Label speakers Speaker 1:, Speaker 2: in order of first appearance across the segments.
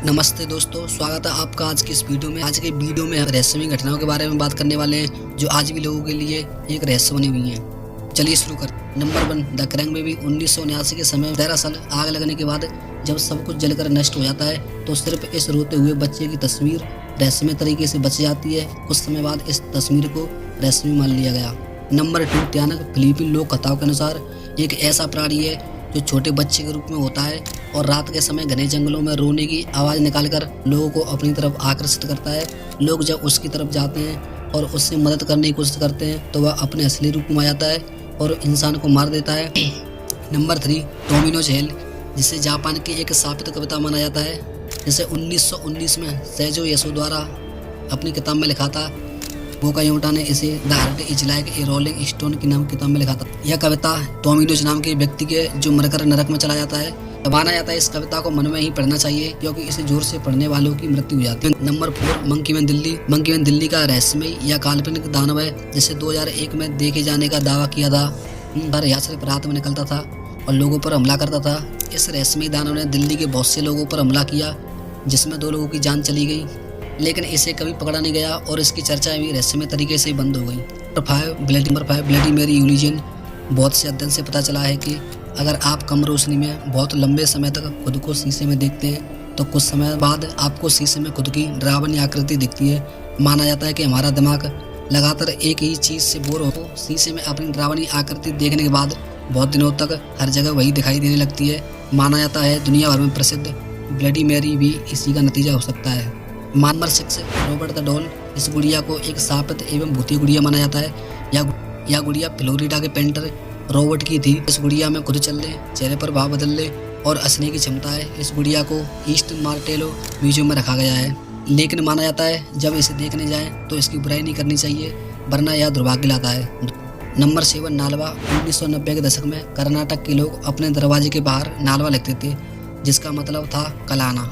Speaker 1: नमस्ते दोस्तों, स्वागत है आपका आज की इस वीडियो में। आज के वीडियो में रहस्यमय घटनाओं के बारे में बात करने वाले हैं जो आज भी लोगों के लिए एक रहस्य बनी हुई हैं। चलिए शुरू कर। Number 1, the crank baby. 1979 के समय दरअसल आग लगने के बाद जब सब कुछ जलकर नष्ट हो जाता है तो सिर्फ इस रोते हुए बच्चे की तस्वीर रहस्यमय तरीके से बच जाती है। कुछ समय बाद इस तस्वीर को रहस्यमय मान लिया गया। नंबर 2, त्यानक। फिलीपीन लोक कथाओं के अनुसार एक ऐसा प्राणी है जो छोटे बच्चे के रूप में होता है और रात के समय घने जंगलों में रोने की आवाज़ निकालकर लोगों को अपनी तरफ आकर्षित करता है। लोग जब उसकी तरफ जाते हैं और उससे मदद करने की कोशिश करते हैं तो वह अपने असली रूप में आ जाता है और इंसान को मार देता है। नंबर 3, डोमिनोज हेल, जिसे जापान की एक स्थापित कविता माना जाता है, जिसे 1919 में सेजो यसो द्वारा अपनी किताब में लिखा था। बोकायोटा ने इसे the heart is like a rolling stone की नाम किताब में लिखा था। यह कविता टोमिनोज नाम के व्यक्ति के जो मरकर नरक में चला जाता है। माना जाता है इस कविता को मन में ही पढ़ना चाहिए क्योंकि इसे जोर से पढ़ने वालों की मृत्यु हो जाती है। Number 4, monkey man Delhi. Monkey man Delhi का रहस्यमय या काल्पनिक दानव है जिसे 2001 में देखे जाने का दावा किया था। पर यह सिर्फ रात में निकलता था और लोगों पर हमला करता था। इस रहस्यमय दानव ने दिल्ली के बहुत से लोगों पर हमला किया जिसमें 2 लोगों की जान चली गई, लेकिन इसे कभी पकड़ा नहीं गया और इसकी चर्चा भी रहस्यमय तरीके से बंद हो गई। नंबर 5, ब्लडी मेरी यूलिजन। बहुत से अध्ययन से पता चला है कि अगर आप कम रोशनी में बहुत लंबे समय तक खुद को शीशे में देखते हैं तो कुछ समय बाद आपको शीशे में खुद की डरावनी आकृति दिखती है। माना जाता है कि हमारा दिमाग लगातार एक ही चीज़ से बोर हो तो शीशे में अपनी डरावनी आकृति देखने के बाद बहुत दिनों तक हर जगह वही दिखाई देने लगती है। माना जाता है दुनिया भर में प्रसिद्ध ब्लडी मैरी भी इसी का नतीजा हो सकता है। Number 6, Robert the doll. इस गुड़िया को एक शापित एवं भूतिया गुड़िया माना जाता है। यह गुड़िया फ्लोरिडा के पेंटर रॉबर्ट की थी। इस गुड़िया में खुद चलने, चेहरे पर भाव बदलने और हंसने की क्षमता है। इस गुड़िया को ईस्ट मार्टेलो म्यूजियम में रखा गया है, लेकिन माना जाता है जब इसे देखने जाएं तो इसकी बुराई नहीं करनी चाहिए वरना यह दुर्भाग्य लाता है। नंबर 7, नालवा। 1990 के दशक में कर्नाटक के लोग अपने दरवाजे के बाहर नालवा लिखते थे जिसका मतलब था कल आना,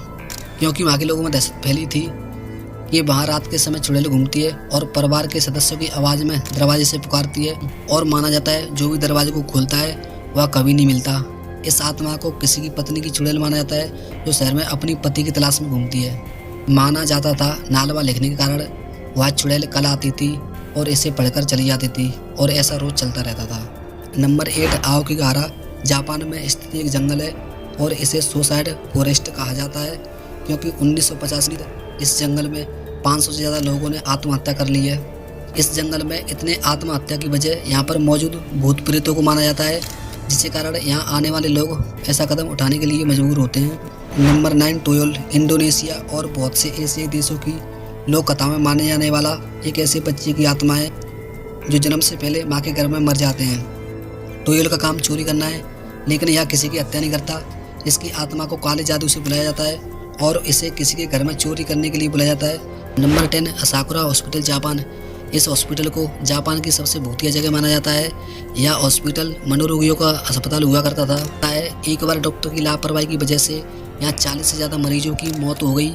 Speaker 1: क्योंकि वहाँ के लोगों में दहशत फैली थी। ये वहाँ रात के समय चुड़ैल घूमती है और परिवार के सदस्यों की आवाज़ में दरवाजे से पुकारती है और माना जाता है जो भी दरवाजे को खोलता है वह कभी नहीं मिलता। इस आत्मा को किसी की पत्नी की चुड़ैल माना जाता है जो शहर में अपनी पति की तलाश में घूमती है। माना जाता था नालवा लिखने के कारण वह चुड़ैल कल आती थी और इसे पढ़कर चली जाती थी और ऐसा रोज चलता रहता था। नंबर 8, आओकिगाहरा। जापान में स्थित एक जंगल है और इसे सुसाइड फॉरेस्ट कहा जाता है क्योंकि 1950 में इस जंगल में 500 से ज़्यादा लोगों ने आत्महत्या कर ली है। इस जंगल में इतने आत्महत्या की वजह यहाँ पर मौजूद भूत प्रेतों को माना जाता है, जिसके कारण यहाँ आने वाले लोग ऐसा कदम उठाने के लिए मजबूर होते हैं। नंबर 9, टोयोल। इंडोनेशिया और बहुत से एशियाई देशों की लोक कथाओं में माने जाने वाला एक ऐसे बच्चे की आत्मा है जो जन्म से पहले माँ के गर्भ में मर जाते हैं। टोयोल का काम चोरी करना है, लेकिन यह किसी की हत्या नहीं करता। इसकी आत्मा को काले जादू से बुलाया जाता है और इसे किसी के घर में चोरी करने के लिए बुलाया जाता है। Number 10, Asakura hospital, Japan. इस हॉस्पिटल को जापान की सबसे भूतिया जगह माना जाता है। यह हॉस्पिटल मनोरोगियों का अस्पताल हुआ करता था। एक बार डॉक्टर की लापरवाही की वजह से यहाँ 40 से ज़्यादा मरीजों की मौत हो गई।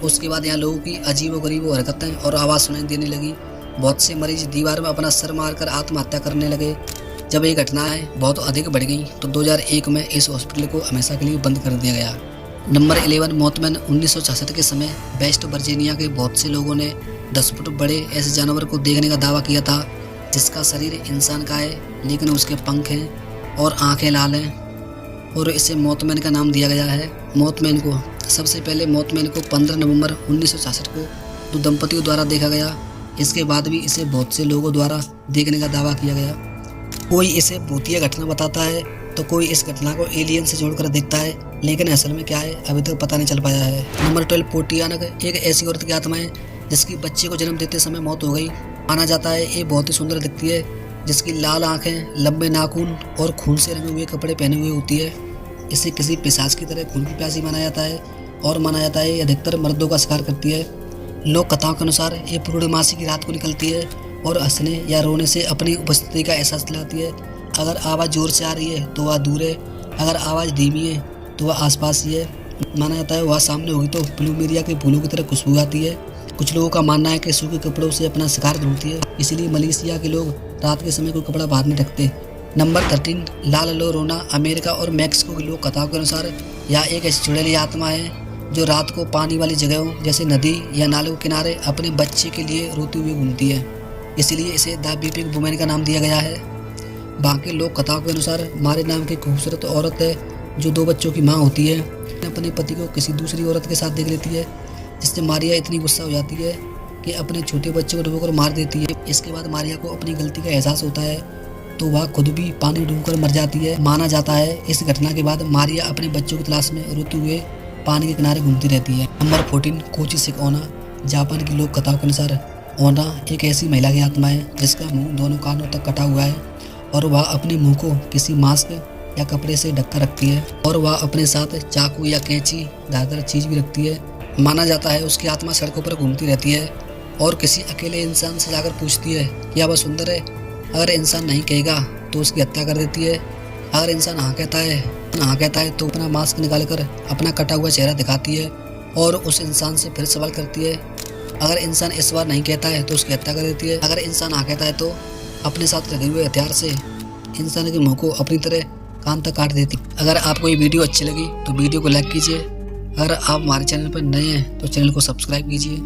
Speaker 1: उसके बाद यहाँ लोगों की अजीबोगरीब हरकतें और आवाज़ सुनाई देने लगी। बहुत से मरीज दीवार में अपना सर मारकर आत्महत्या करने लगे। जब ये घटनाएं बहुत अधिक बढ़ गई तो 2001 में इस हॉस्पिटल को हमेशा के लिए बंद कर दिया गया। Number 11, Mothman. 1966 के समय वेस्ट वर्जीनिया के बहुत से लोगों ने 10 फुट बड़े ऐसे जानवर को देखने का दावा किया था जिसका शरीर इंसान का है लेकिन उसके पंख हैं और आंखें लाल हैं और इसे मोथमैन का नाम दिया गया है। मोथमैन को सबसे पहले मोथमैन को 15 नवंबर 1966 को 2 दंपतियों द्वारा देखा गया। इसके बाद भी इसे बहुत से लोगों द्वारा देखने का दावा किया गया। कोई इसे भूतिया घटना बताता है तो कोई इस घटना को एलियन से जोड़कर देखता है, लेकिन असल में क्या है अभी तक पता नहीं चल पाया है। नंबर 12, पोटियानक। एक ऐसी औरत की आत्मा है जिसकी बच्चे को जन्म देते समय मौत हो गई। माना जाता है ये बहुत ही सुंदर दिखती है, जिसकी लाल आंखें, लंबे नाखून और खून से रंगे हुए कपड़े पहने हुए होती है। इसे किसी पिशाच की तरह खून की प्यासी माना जाता है और माना जाता है ये अधिकतर मर्दों का शिकार करती है। लोक कथाओं के अनुसार ये पूर्णमासी की रात को निकलती है और हंसने या रोने से अपनी उपस्थिति का एहसास दिलाती है। अगर आवाज़ जोर से आ रही है तो वह दूर है, अगर आवाज़ धीमी है तो वह आसपास ही है। माना जाता है वह सामने होगी तो प्लूमेरिया के फूलों की तरह खुशबू आती है। कुछ लोगों का मानना है कि सूखे कपड़ों से अपना शिकार ढूंढती है, इसीलिए मलेशिया के लोग रात के समय कोई कपड़ा बाहर नहीं रखते। नंबर 13, ला लोरोना। अमेरिका और मैक्सिको के लोक कथाओं के अनुसार यह एक ऐसी चुड़ैल आत्मा है जो रात को पानी वाली जगहों जैसे नदी या नालों के किनारे अपने बच्चे के लिए रोती हुई घूमती है, इसलिए इसे द वीपिंग वुमेन का नाम दिया गया है। बाकी लोक कथाओं के अनुसार मारिया नाम की खूबसूरत औरत है जो 2 बच्चों की माँ होती है, अपने पति को किसी दूसरी औरत के साथ देख लेती है, जिससे मारिया इतनी गुस्सा हो जाती है कि अपने छोटे बच्चे को डूबकर मार देती है। इसके बाद मारिया को अपनी गलती का एहसास होता है तो वह खुद भी पानी डूबकर मर जाती है। माना जाता है इस घटना के बाद मारिया अपने बच्चों की तलाश में रोते हुए पानी के किनारे घूमती रहती है। नंबर 14 कोची सिक ओना। जापान की लोक कथाओं के अनुसार ओना एक ऐसी महिला की आत्मा है जिसका मुंह दोनों कानों तक कटा हुआ है और वह अपने मुंह को किसी मास्क या कपड़े से ढककर रखती है और वह अपने साथ चाकू या कैंची धारदार चीज भी रखती है। माना जाता है उसकी आत्मा सड़कों पर घूमती रहती है और किसी अकेले इंसान से जाकर पूछती है क्या वह सुंदर है। अगर इंसान नहीं कहेगा तो उसकी हत्या कर देती है। अगर इंसान हाँ कहता है तो अपना मास्क निकालकर अपना कटा हुआ चेहरा दिखाती है और उस इंसान से फिर सवाल करती है। अगर इंसान इस बार नहीं कहता है तो उसकी हत्या कर देती है। अगर इंसान हाँ कहता है तो अपने साथ लगे हुए हथियार से इंसान के मुंह को अपनी तरह कान तक काट देती। अगर आपको ये वीडियो अच्छी लगी तो वीडियो को लाइक कीजिए। अगर आप हमारे चैनल पर नए हैं तो चैनल को सब्सक्राइब कीजिए।